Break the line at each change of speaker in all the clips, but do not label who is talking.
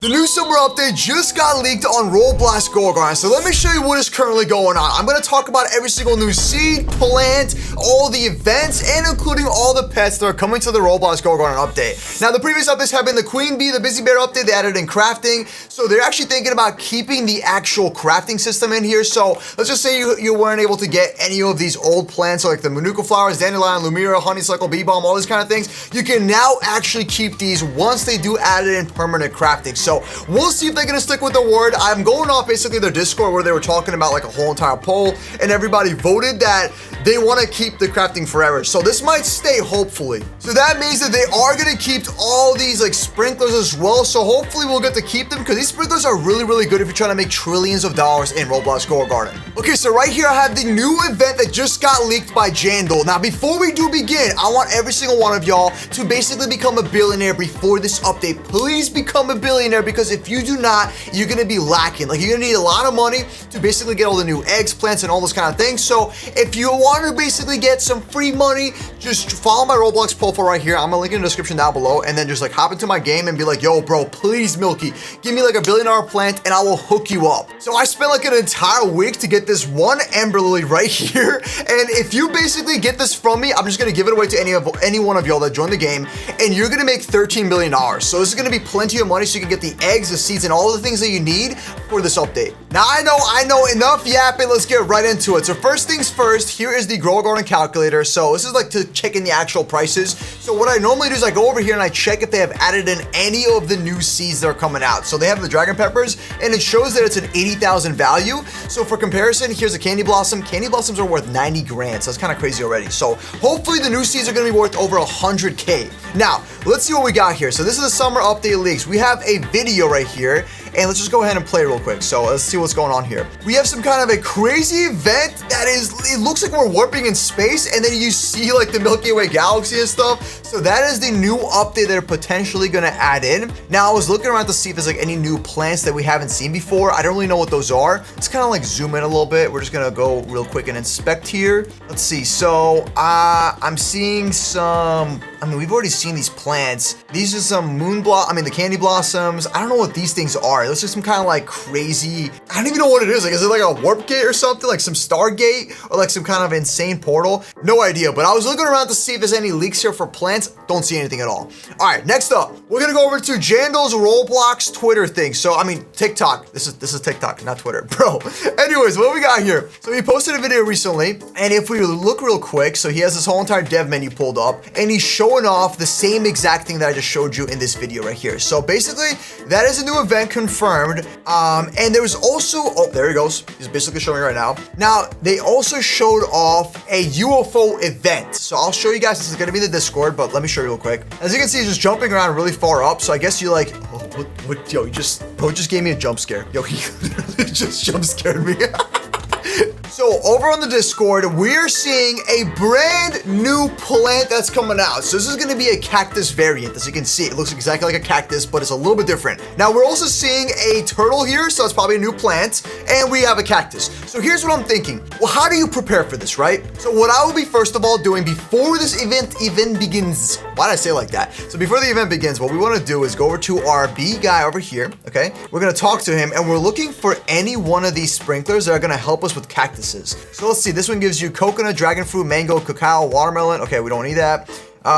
The new summer update just got leaked on ROBLOX Garden, so let me show you what is currently going on. I'm going to talk about every single new seed, plant, all the events, and including all the pets that are coming to the ROBLOX Garden update. Now, the previous updates have been the Queen Bee, the Busy Bear update, they added in crafting, so they're actually thinking about keeping the actual crafting system in here. So let's just say you weren't able to get any of these old plants, like the Manuka flowers, dandelion, lumira, honeysuckle, bee balm, all these kind of things. You can now actually keep these once they do add it in permanent crafting. So we'll see if they're gonna stick with the word. I'm going off basically their Discord where they were talking about like a whole entire poll, and everybody voted that they want to keep the crafting forever. So this might stay, hopefully. So that means that they are gonna keep all these like sprinklers as well. So hopefully we'll get to keep them because these sprinklers are really, really good if you're trying to make trillions of dollars in ROBLOX Garden. Okay, so right here I have the new event that just got leaked by Jandal. Now, before we do begin, I want every single one of y'all to basically become a billionaire before this update. Please become a billionaire, because if you do not, you're gonna be lacking. Like, you're gonna need a lot of money to basically get all the new eggs, plants, and all those kind of things. So if you want to basically get some free money, just follow my Roblox profile right here. I'm gonna link in the description down below, and then just like hop into my game and be like, yo, bro, please, Milky, give me like $1 billion plant and I will hook you up. So I spent like an entire week to get this one Ember Lily right here. And if you basically get this from me, I'm just gonna give it away to any one of y'all that join the game, and you're gonna make $13 million. So this is gonna be plenty of money so you can get the eggs, the seeds, and all the things that you need for this update. Now, I know, enough yapping, let's get right into it. So first things first, here is the Grow Garden calculator. So this is like to check in the actual prices. So what I normally do is I go over here and I check if they have added in any of the new seeds that are coming out. So they have the dragon peppers, and it shows that it's an 80,000 value. So for comparison, here's a candy blossom. Candy blossoms are worth 90 grand, so that's kind of crazy already. So hopefully the new seeds are gonna be worth over 100K. Now, let's see what we got here. So this is the summer update leaks. We have a video right here, and let's just go ahead and play real quick. So let's see what's going on here. We have some kind of a crazy event that is, it looks like we're warping in space, and then you see like the Milky Way galaxy and stuff. So that is the new update they're potentially gonna add in. Now, I was looking around to see if there's like any new plants that we haven't seen before. I don't really know what those are. Let's kind of like zoom in a little bit. We're just gonna go real quick and inspect here. Let's see. So I'm seeing some, I mean, we've already seen these plants. These are some the candy blossoms. I don't know what these things are. Those are some kind of like crazy, I don't even know what it is. Like, is it like a warp gate or something? Like some Stargate or like some kind of insane portal? No idea, but I was looking around to see if there's any leaks here for plants. Don't see anything at all. All right, next up, we're gonna go over to Jandal's ROBLOX Twitter thing. So, I mean, TikTok. This is TikTok, not Twitter, bro. Anyways, what we got here? So he posted a video recently, and if we look real quick, so he has this whole entire dev menu pulled up, and he's showing off the same exact thing that I just showed you in this video right here. So basically, that is a new event confirmed. And there was also, oh, there he goes. He's basically showing right now. Now, they also showed off a UFO event. So I'll show you guys, this is gonna be the Discord, but let me show you real quick. As you can see, he's just jumping around really far up. So I guess you like, oh, what, yo, bro just gave me a jump scare. Yo, he literally just jump scared me. So over on the Discord, we're seeing a brand new plant that's coming out. So this is gonna be a cactus variant. As you can see, it looks exactly like a cactus, but it's a little bit different. Now, we're also seeing a turtle here, so it's probably a new plant, and we have a cactus. So here's what I'm thinking. Well, how do you prepare for this, right? So what I will be first of all doing before this event even begins, why did I say it like that? So before the event begins, what we wanna do is go over to our bee guy over here, okay? We're gonna talk to him, and we're looking for any one of these sprinklers that are gonna help us with cactuses. So let's see, this one gives you coconut, dragon fruit, mango, cacao, watermelon. Okay, we don't need that.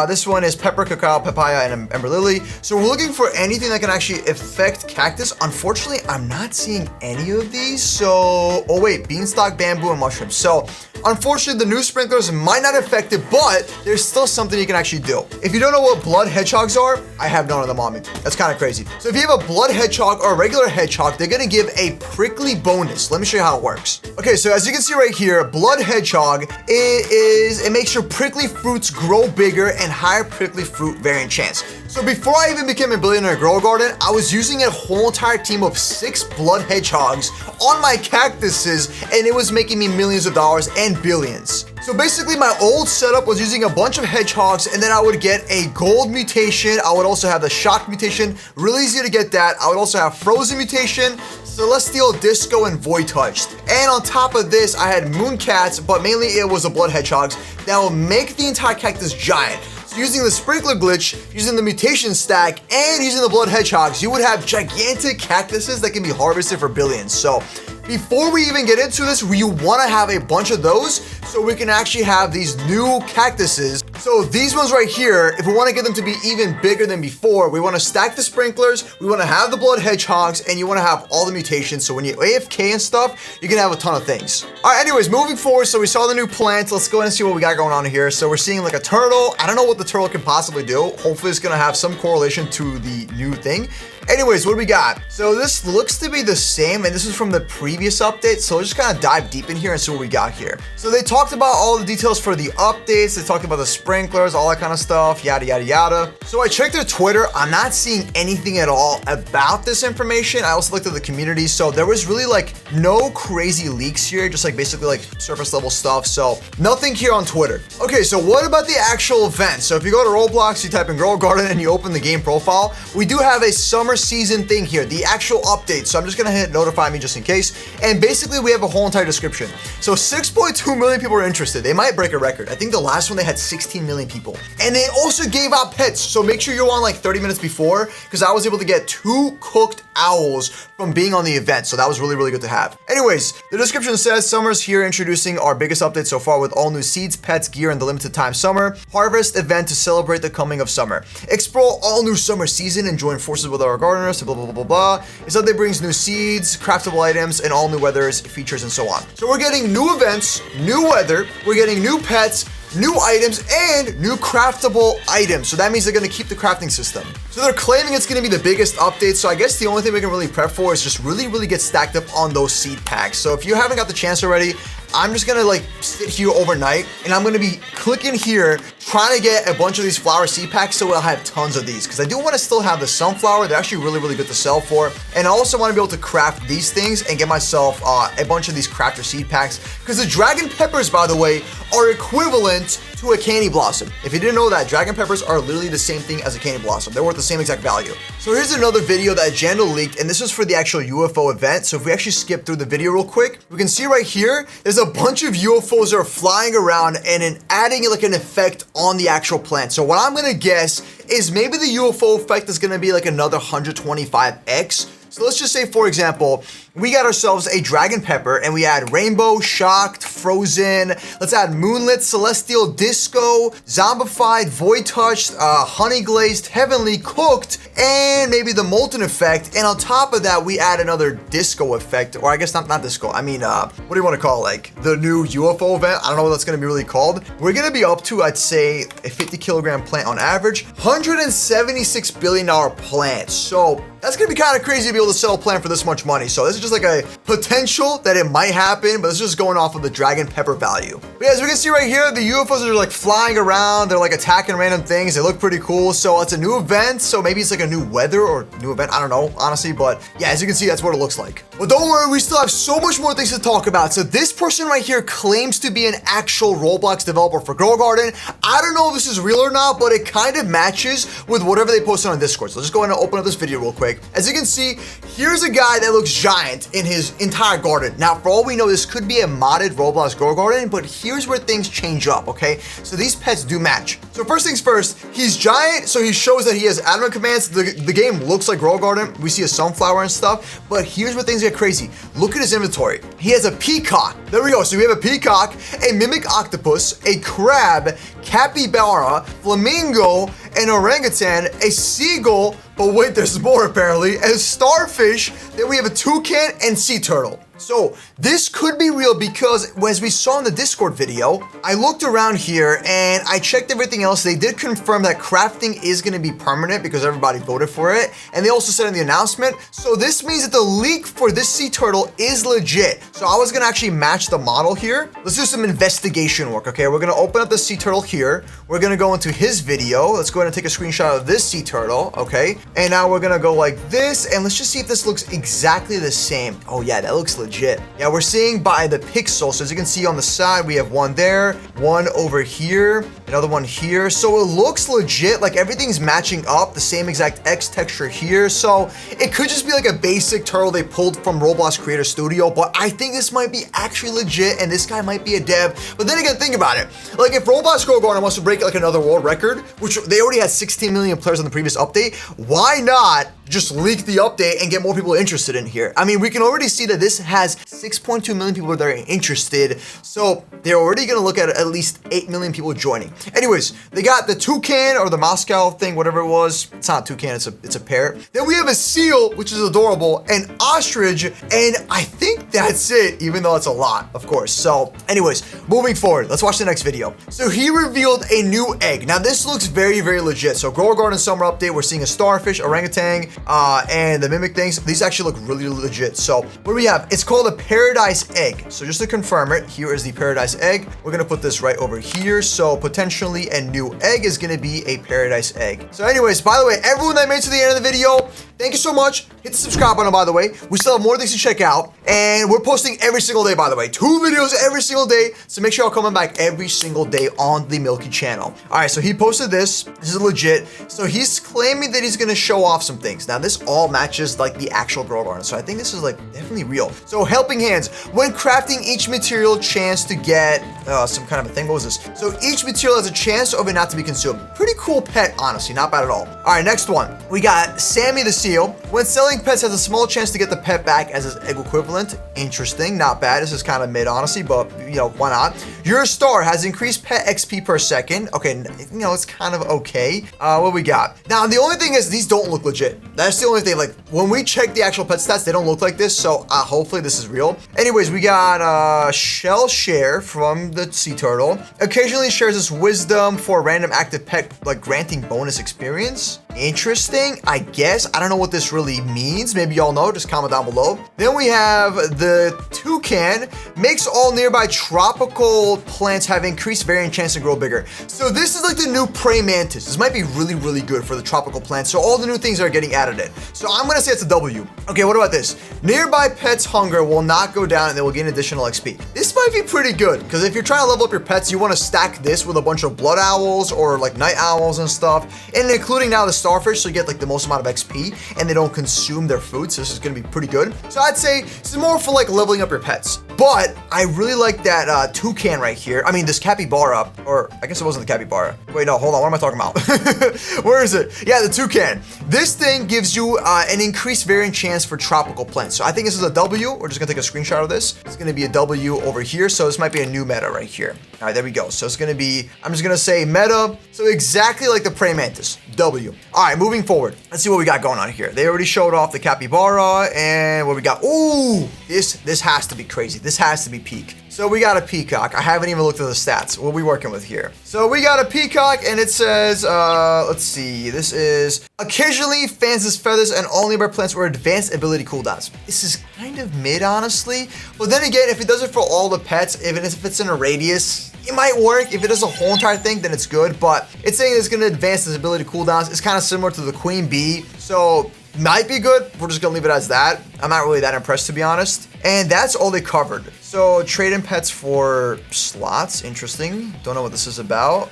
This one is pepper, cacao, papaya, and ember lily. So we're looking for anything that can actually affect cactus. Unfortunately, I'm not seeing any of these. So, oh wait, beanstalk, bamboo, and mushrooms. So unfortunately, the new sprinklers might not affect it, but there's still something you can actually do. If you don't know what blood hedgehogs are, I have none of them on me. That's kind of crazy. So if you have a blood hedgehog or a regular hedgehog, they're gonna give a prickly bonus. Let me show you how it works. Okay, so as you can see right here, blood hedgehog, it makes your prickly fruits grow bigger and higher prickly fruit variant chance. So before I even became a billionaire grow garden, I was using a whole entire team of 6 blood hedgehogs on my cactuses, and it was making me millions of dollars and billions. So basically my old setup was using a bunch of hedgehogs, and then I would get a gold mutation. I would also have the shock mutation, really easy to get that. I would also have frozen mutation, celestial disco, and void touched. And on top of this, I had moon cats, but mainly it was the blood hedgehogs that will make the entire cactus giant. So using the sprinkler glitch, using the mutation stack, and using the blood hedgehogs, you would have gigantic cactuses that can be harvested for billions. So before we even get into this, we want to have a bunch of those so we can actually have these new cactuses. So these ones right here, if we want to get them to be even bigger than before, we want to stack the sprinklers, we want to have the blood hedgehogs, and you want to have all the mutations. So when you AFK and stuff, you can have a ton of things. All right, anyways, moving forward, so we saw the new plants. Let's go ahead and see what we got going on here. So we're seeing like a turtle. I don't know what the turtle can possibly do. Hopefully it's going to have some correlation to the new thing. Anyways, what do we got? So this looks to be the same, and this is from the previous update. So let's just kind of dive deep in here and see what we got here. So they talked about all the details for the updates. They talked about the sprinklers, all that kind of stuff, yada, yada, yada. So I checked their Twitter. I'm not seeing anything at all about this information. I also looked at the community. So there was really like no crazy leaks here, just like basically like surface level stuff. So nothing here on Twitter. Okay, so what about the actual event? So if you go to Roblox, you type in Grow Garden and you open the game profile, we do have a summer season thing here, the actual update. So I'm just gonna hit notify me just in case. And basically we have a whole entire description. So 6.2 million people are interested. They might break a record. I think the last one they had 16 million people. And they also gave out pets. So make sure you're on like 30 minutes before, because I was able to get 2 cooked owls from being on the event. So that was really, really good to have. Anyways, the description says summer's here, introducing our biggest update so far with all new seeds, pets, gear, and the limited time summer harvest event to celebrate the coming of summer. Explore all new summer season and join forces with our gardeners, blah, blah, blah, blah, blah. This update brings new seeds, craftable items, and all new weathers, features, and so on. So we're getting new events, new weather, we're getting new pets, new items, and new craftable items. So that means they're gonna keep the crafting system. So they're claiming it's gonna be the biggest update. So I guess the only thing we can really prep for is just really get stacked up on those seed packs. So if you haven't got the chance already, I'm just gonna like sit here overnight and I'm gonna be clicking here, trying to get a bunch of these flower seed packs so I'll have tons of these. Because I do want to still have the sunflower. They're actually really good to sell for. And I also want to be able to craft these things and get myself a bunch of these crafter seed packs. Because the dragon peppers, by the way, are equivalent to a candy blossom. If you didn't know that, dragon peppers are literally the same thing as a candy blossom. They're worth the same exact value. So here's another video that Jandal leaked, and this was for the actual UFO event. So if we actually skip through the video real quick, we can see right here, there's a bunch of UFOs that are flying around and adding like an effect on the actual plant. So what I'm gonna guess is maybe the UFO effect is gonna be like another 125x. So let's just say, for example, we got ourselves a dragon pepper and we add rainbow, shocked, frozen. Let's add moonlit, celestial, disco, zombified, void touched, honey glazed, heavenly, cooked, and maybe the molten effect. And on top of that, we add another disco effect, or I guess not disco. I mean, what do you want to call it? Like the new UFO event? I don't know what that's going to be really called. We're going to be up to, I'd say, a 50 kilogram plant on average, $176 billion plant. So that's going to be kind of crazy to be able to sell a plant for this much money. So this is just like a potential that it might happen, but this is just going off of the dragon pepper value. But yeah, as we can see right here, the UFOs are like flying around. They're like attacking random things. They look pretty cool. So it's a new event. So maybe it's like a new weather or new event. I don't know, honestly. But yeah, as you can see, that's what it looks like. But don't worry, we still have so much more things to talk about. So this person right here claims to be an actual Roblox developer for Grow Garden. I don't know if this is real or not, but it kind of matches with whatever they posted on Discord. So let's just go ahead and open up this video real quick. As you can see, here's a guy that looks giant in his entire garden. Now, for all we know, this could be a modded Roblox Grow Garden, but here's where things change up, okay? So these pets do match. So first things first, he's giant, so he shows that he has admin commands. The game looks like Grow Garden. We see a sunflower and stuff, but here's where things get crazy. Look at his inventory. He has a peacock. There we go. So we have a peacock, a mimic octopus, a crab, capybara, flamingo, an orangutan, a seagull, but wait, there's more apparently, a starfish, then we have a toucan and sea turtle. So this could be real because as we saw in the Discord video, I looked around here and I checked everything else. They did confirm that crafting is going to be permanent because everybody voted for it. And they also said in the announcement, so this means that the leak for this sea turtle is legit. So I was going to actually match the model here. Let's do some investigation work, okay? We're going to open up the sea turtle here. We're going to go into his video. Let's go ahead and take a screenshot of this sea turtle, okay? And now we're going to go like this, and let's just see if this looks exactly the same. Oh yeah, that looks legit. Yeah, we're seeing by the pixel. So as you can see on the side, we have one there, one over here. Another one here. So it looks legit, like everything's matching up, the same exact X texture here. So it could just be like a basic turtle they pulled from Roblox Creator Studio, but I think this might be actually legit and this guy might be a dev. But then again, think about it. Like if Roblox Garden wants to break like another world record, which they already had 16 million players on the previous update, why not just leak the update and get more people interested in here? I mean, we can already see that this has 6.2 million people that are interested. So they're already gonna look at least 8 million people joining. Anyways, they got the toucan or the Moscow thing, whatever it was. It's not toucan, it's a parrot. Then we have a seal, which is adorable, an ostrich, and I think that's it, even though it's a lot, of course. So anyways, moving forward, let's watch the next video. So he revealed a new egg. Now this looks very, very legit. So Grower Garden Summer Update, we're seeing a starfish, orangutan, and the mimic things. These actually look really legit. So what do we have? It's called a paradise egg. So just to confirm it, here is the paradise egg. We're gonna put this right over here. So potentially a new egg is gonna be a paradise egg. So anyways, by the way, everyone that made it to the end of the video, thank you so much. Hit the subscribe button, by the way. We still have more things to check out. And we're posting every single day, by the way. 2 videos every single day. So make sure you're coming back every single day on the Milky channel. All right, so he posted this. This is legit. So he's claiming that he's gonna show off some things. Now this all matches like the actual Grow Garden. So I think this is like definitely real. So helping hands. When crafting each material, chance to get some kind of a thing. What was this? So each material has a chance of it not to be consumed. Pretty cool pet, honestly. Not bad at all. All right, next one. We got Sammy the seal. When selling pets, has a small chance to get the pet back as its egg equivalent. Interesting, not bad. This is kind of mid, honestly, but you know, why not? Your star has increased pet XP per second. Okay, you know, it's kind of okay. What we got? Now, the only thing is these don't look legit. That's the only thing. Like when we check the actual pet stats, they don't look like this. So hopefully this is real. Anyways, we got shell share from the sea turtle. Occasionally shares its wisdom for a random active pet, like granting bonus experience. Interesting, I guess. I don't know what this really means. Maybe y'all know, just comment down below. Then we have the toucan. Makes all nearby tropical plants have increased variant chance to grow bigger. So this is like the new praying mantis. This might be really good for the tropical plants. So all the new things are getting added in. So I'm gonna say it's a W. Okay, what about this? Nearby pets' hunger will not go down and they will gain additional XP. This might be pretty good because if you're trying to level up your pets, you want to stack this with a bunch of blood owls or like night owls and stuff, and including now the starfish, so you get like the most amount of XP and they don't consume their food. So this is gonna be pretty good. So I'd say this is more for like leveling up your pets. But I really like that toucan right here. I mean, this capybara, or I guess it wasn't the capybara. Wait, no, hold on. What am I talking about? Where is it? Yeah, the toucan. This thing gives you an increased variant chance for tropical plants. So I think this is a W. We're just gonna take a screenshot of this. It's gonna be a W over here. So this might be a new meta right here. All right, there we go. So it's gonna be, I'm just gonna say meta. So exactly like the praying mantis, W. All right, moving forward. Let's see what we got going on here. They already showed off the capybara and what we got. Ooh, this has to be crazy. This has to be peak. So we got a peacock. I haven't even looked at the stats. What are we working with here? So we got a peacock and it says, let's see. This is occasionally fans its feathers and all nearby plants or advanced ability cooldowns. This is kind of mid, honestly. But then again, if it does it for all the pets, even if it's in a radius, it might work. If it does a whole entire thing, then it's good. But it's saying it's going to advance its ability cooldowns. It's kind of similar to the queen bee. So might be good. We're just going to leave it as that. I'm not really that impressed, to be honest. And that's all they covered. So trade in pets for slots. Interesting. Don't know what this is about.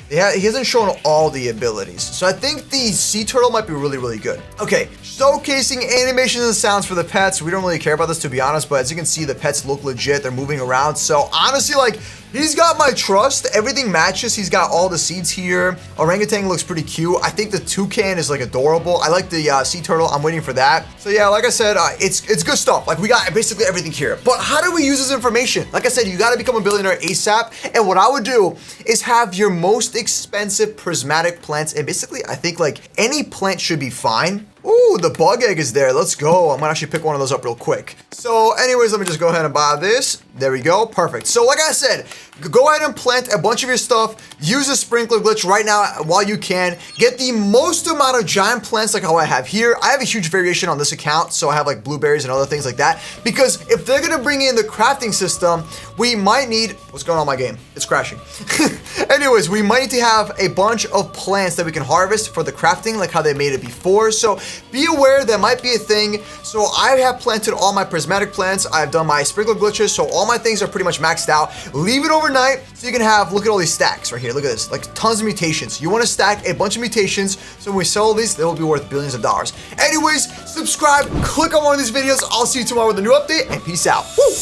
He hasn't shown all the abilities. So I think the sea turtle might be really good. Okay, showcasing animations and sounds for the pets. We don't really care about this, to be honest, but as you can see, the pets look legit. They're moving around. So honestly, like, he's got my trust. Everything matches. He's got all the seeds here. Orangutan looks pretty cute. I think the toucan is like adorable. I like the sea turtle. I'm waiting for that. So yeah, like I said, it's good stuff. Like we got basically everything here. But how do we use this information? Like I said, you got to become a billionaire ASAP. And what I would do is have your most expensive prismatic plants. And basically, I think like any plant should be fine. Ooh, the bug egg is there. Let's go. I'm gonna actually pick one of those up real quick. So anyways, let me just go ahead and buy this. There we go. Perfect. So like I said, go ahead and plant a bunch of your stuff. Use a sprinkler glitch right now while you can. Get the most amount of giant plants like how I have here. I have a huge variation on this account. So I have like blueberries and other things like that. Because if they're gonna bring in the crafting system, we might need, what's going on in my game? It's crashing. Anyways, we might need to have a bunch of plants that we can harvest for the crafting like how they made it before. So be aware that might be a thing. So I have planted all my prismatic plants. I've done my sprinkler glitches. So all all my things are pretty much maxed out. Leave it overnight so you can have, look at all these stacks right here. Look at this, like tons of mutations. You want to stack a bunch of mutations, so when we sell these, they will be worth billions of dollars. Anyways, subscribe, click on one of these videos. I'll see you tomorrow with a new update, and peace out. Woo!